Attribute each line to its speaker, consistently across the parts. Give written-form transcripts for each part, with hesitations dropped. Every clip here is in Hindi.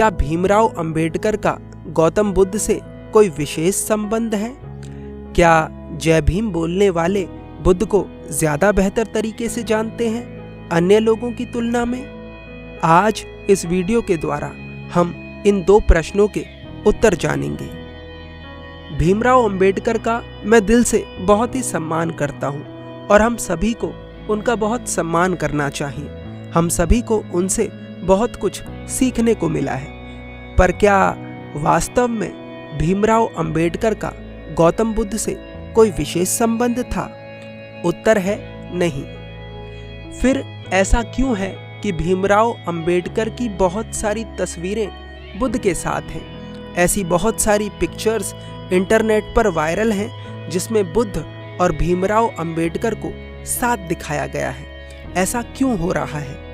Speaker 1: क्या भीमराव अंबेडकर का गौतम बुद्ध से कोई विशेष संबंध है? क्या जय भीम बोलने वाले बुद्ध को ज्यादा बेहतर तरीके से जानते हैं अन्य लोगों की तुलना में? आज इस वीडियो के द्वारा हम इन दो प्रश्नों के उत्तर जानेंगे। भीमराव अंबेडकर का मैं दिल से बहुत ही सम्मान करता हूं और हम सभी को उनका बहुत सम्मान करना चाहिए। हम सभी को उनसे बहुत कुछ सीखने को मिला है। पर क्या वास्तव में भीमराव अंबेडकर का गौतम बुद्ध से कोई विशेष संबंध था? उत्तर है नहीं। फिर ऐसा क्यों है कि भीमराव अंबेडकर की बहुत सारी तस्वीरें बुद्ध के साथ हैं? ऐसी बहुत सारी पिक्चर्स इंटरनेट पर वायरल हैं जिसमें बुद्ध और भीमराव अंबेडकर को साथ दिखाया गया है। ऐसा क्यों हो रहा है?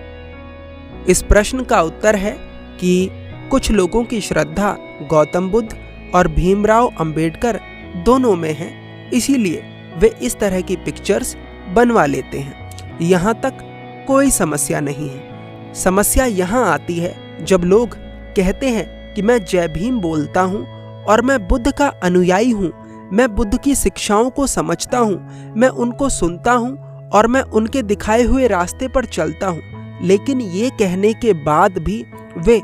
Speaker 1: इस प्रश्न का उत्तर है कि कुछ लोगों की श्रद्धा गौतम बुद्ध और भीमराव अंबेडकर दोनों में है, इसीलिए वे इस तरह की पिक्चर्स बनवा लेते हैं। यहाँ तक कोई समस्या नहीं है। समस्या यहाँ आती है जब लोग कहते हैं कि मैं जय भीम बोलता हूँ और मैं बुद्ध का अनुयायी हूँ, मैं बुद्ध की शिक्षाओं को समझता हूँ, मैं उनको सुनता हूँ और मैं उनके दिखाए हुए रास्ते पर चलता हूँ, लेकिन ये कहने के बाद भी वे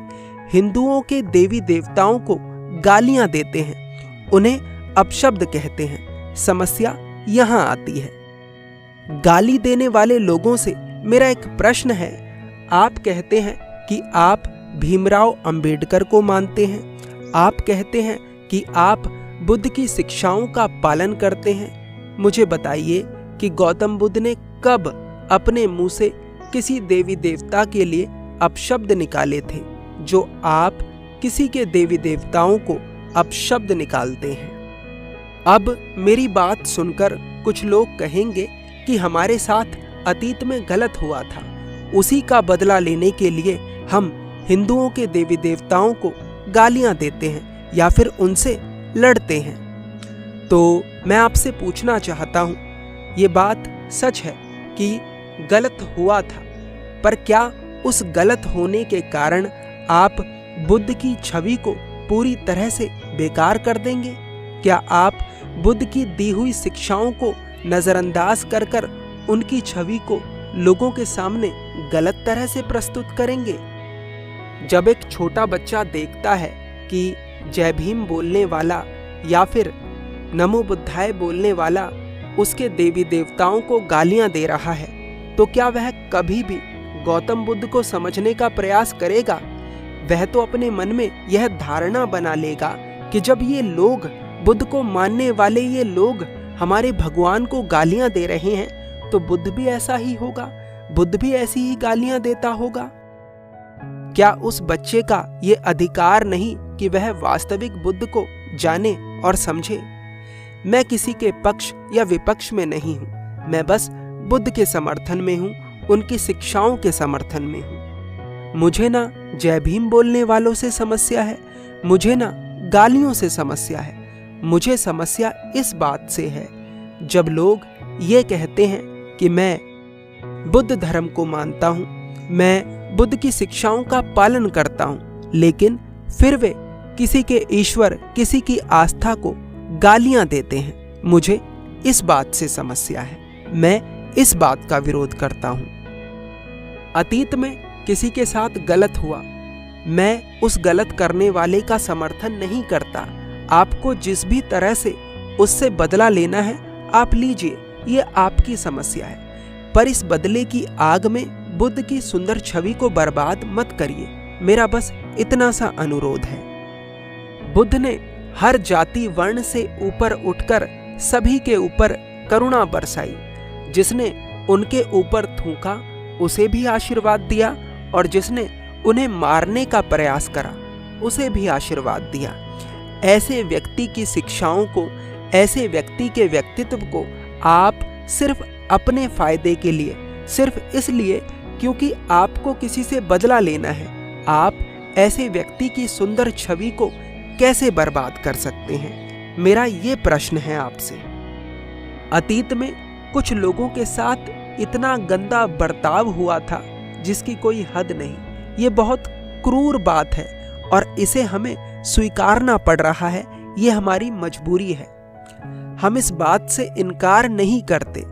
Speaker 1: हिंदुओं के देवी देवताओं को गालियां देते हैं, उन्हें अपशब्द कहते हैं। समस्या यहाँ आती है। गाली देने वाले लोगों से मेरा एक प्रश्न है। आप कहते हैं कि आप भीमराव अंबेडकर को मानते हैं, आप कहते हैं कि आप बुद्ध की शिक्षाओं का पालन करते हैं। मुझे बताइए कि गौतम बुद्ध ने कब अपने मुंह से किसी देवी देवता के लिए अपशब्द निकाले थे जो आप किसी के देवी देवताओं को अपशब्द निकालते हैं? अब मेरी बात सुनकर कुछ लोग कहेंगे कि हमारे साथ अतीत में गलत हुआ था, उसी का बदला लेने के लिए हम हिंदुओं के देवी देवताओं को गालियां देते हैं या फिर उनसे लड़ते हैं। तो मैं आपसे पूछना चाहता हूं, ये बात सच है कि गलत हुआ था, पर क्या उस गलत होने के कारण आप बुद्ध की छवि को पूरी तरह से बेकार कर देंगे? क्या आप बुद्ध की दी हुई शिक्षाओं को नजरअंदाज कर कर उनकी छवि को लोगों के सामने गलत तरह से प्रस्तुत करेंगे? जब एक छोटा बच्चा देखता है कि जय भीम बोलने वाला या फिर नमो बुद्धाय बोलने वाला उसके देवी देवताओं को गालियां दे रहा है, तो क्या वह कभी भी गौतम बुद्ध को समझने का प्रयास करेगा? वह तो अपने मन में यह धारणा बना लेगा कि जब ये लोग, बुद्ध को मानने वाले ये लोग हमारे भगवान को गालियां दे रहे हैं, तो बुद्ध भी ऐसा ही होगा, बुद्ध भी ऐसी ही गालियां देता होगा। क्या उस बच्चे का ये अधिकार नहीं कि वह वास्तविक बुद्ध को जाने और समझे? मैं किसी के पक्ष या विपक्ष में नहीं हूं, मैं बस बुद्ध के समर्थन में हूं, उनकी शिक्षाओं के समर्थन में हूं। मुझे ना जय भीम बोलने वालों से समस्या है, मुझे ना गालियों से समस्या है। मुझे समस्या इस बात से है जब लोग ये कहते हैं कि मैं बुद्ध धर्म को मानता हूं, मैं बुद्ध की शिक्षाओं का पालन करता हूं, लेकिन फिर वे किसी के ईश्वर, किसी की आस्था को गालियां देते हैं। मुझे इस बात से समस्या है, मैं इस बात का विरोध करता हूं। अतीत में किसी के साथ गलत हुआ, मैं उस गलत करने वाले का समर्थन नहीं करता। आपको जिस भी तरह से उससे बदला लेना है आप लीजिए, ये आपकी समस्या है, पर इस बदले की आग में बुद्ध की सुंदर छवि को बर्बाद मत करिए। मेरा बस इतना सा अनुरोध है। बुद्ध ने हर जाति वर्ण से ऊपर उठकर सभी के ऊपर करुणा बरसाई। जिसने उनके ऊपर थूका उसे भी आशीर्वाद दिया और जिसने उन्हें मारने का प्रयास करा उसे भी आशीर्वाद दिया। ऐसे व्यक्ति की शिक्षाओं को, ऐसे व्यक्ति के व्यक्तित्व को आप सिर्फ अपने फायदे के लिए, सिर्फ इसलिए क्योंकि आपको किसी से बदला लेना है, आप ऐसे व्यक्ति की सुंदर छवि को कैसे बर्बाद कर सकते हैं? मेरा ये प्रश्न है आपसे। अतीत में कुछ लोगों के साथ इतना गंदा बर्ताव हुआ था जिसकी कोई हद नहीं। ये बहुत क्रूर बात है और इसे हमें स्वीकारना पड़ रहा है, ये हमारी मजबूरी है। हम इस बात से इनकार नहीं करते,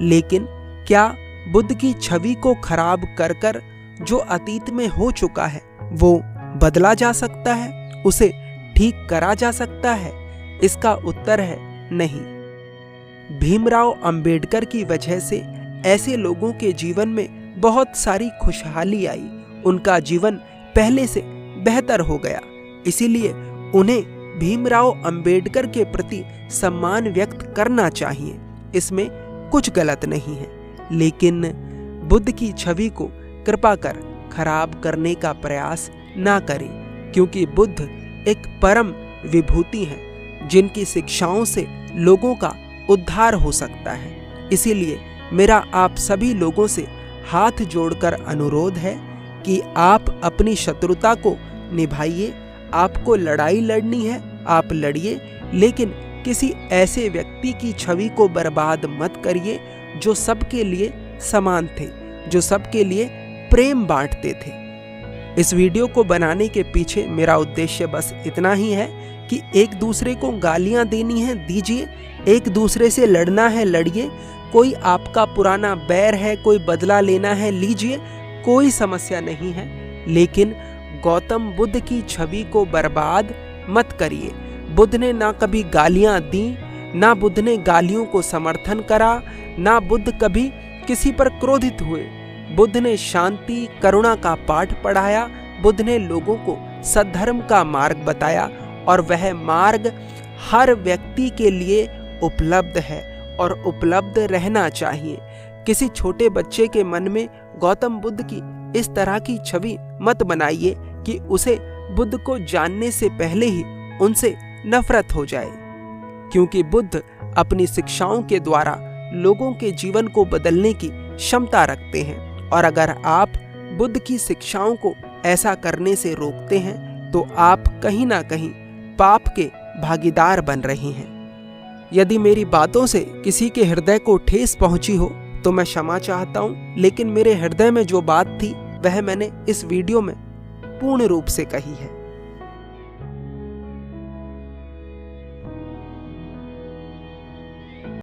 Speaker 1: लेकिन क्या बुद्ध की छवि को खराब कर कर जो अतीत में हो चुका है वो बदला जा सकता है, उसे ठीक करा जा सकता है? इसका उत्तर है नहीं। भीमराव अंबेडकर की वजह से ऐसे लोगों के जीवन में बहुत सारी खुशहाली आई, उनका जीवन पहले से बेहतर हो गया। इसीलिए उन्हें भीमराव अंबेडकर के प्रति सम्मान व्यक्त करना चाहिए, इसमें कुछ गलत नहीं है। लेकिन बुद्ध की छवि को कृपा कर खराब करने का प्रयास ना करें, क्योंकि बुद्ध एक परम विभूति हैं जिनकी शिक्षाओं से लोगों का उद्धार हो सकता है। इसीलिए मेरा आप सभी लोगों से हाथ जोड़कर अनुरोध है कि आप अपनी शत्रुता को निभाइए। आपको लड़ाई लड़नी है, आप लड़िए, लेकिन किसी ऐसे व्यक्ति की छवि को बर्बाद मत करिए जो सबके लिए समान थे, जो सबके लिए प्रेम बांटते थे। इस वीडियो को बनाने के पीछे मेरा उद्देश्य बस इतना ही है कि एक दूसरे को गालियां देनी है, दीजिए, एक दूसरे से लड़ना है, लड़िए। कोई आपका पुराना बैर है, कोई बदला लेना है, लीजिए, कोई समस्या नहीं है। लेकिन गौतम बुद्ध की छवि को बर्बाद मत करिए। बुद्ध ने ना कभी गालियां दी, ना बुद्ध ने गालियों को समर्थन करा, ना बुद्ध कभी किसी पर क्रोधित हुए। बुद्ध ने शांति करुणा का पाठ पढ़ाया, बुद्ध ने लोगों को सद्धर्म का मार्ग बताया, और वह मार्ग हर व्यक्ति के लिए उपलब्ध है और उपलब्ध रहना चाहिए। किसी छोटे बच्चे के मन में गौतम बुद्ध की इस तरह की छवि मत बनाइए कि उसे बुद्ध को जानने से पहले ही उनसे नफरत हो जाए, क्योंकि बुद्ध अपनी शिक्षाओं के द्वारा लोगों के जीवन को बदलने की क्षमता रखते हैं। और अगर आप बुद्ध की शिक्षाओं को ऐसा करने से रोकते हैं तो आप कहीं ना कहीं पाप के भागीदार बन रहे हैं। यदि मेरी बातों से किसी के हृदय को ठेस पहुंची हो तो मैं क्षमा चाहता हूं, लेकिन मेरे हृदय में जो बात थी वह मैंने इस वीडियो में पूर्ण रूप से कही है।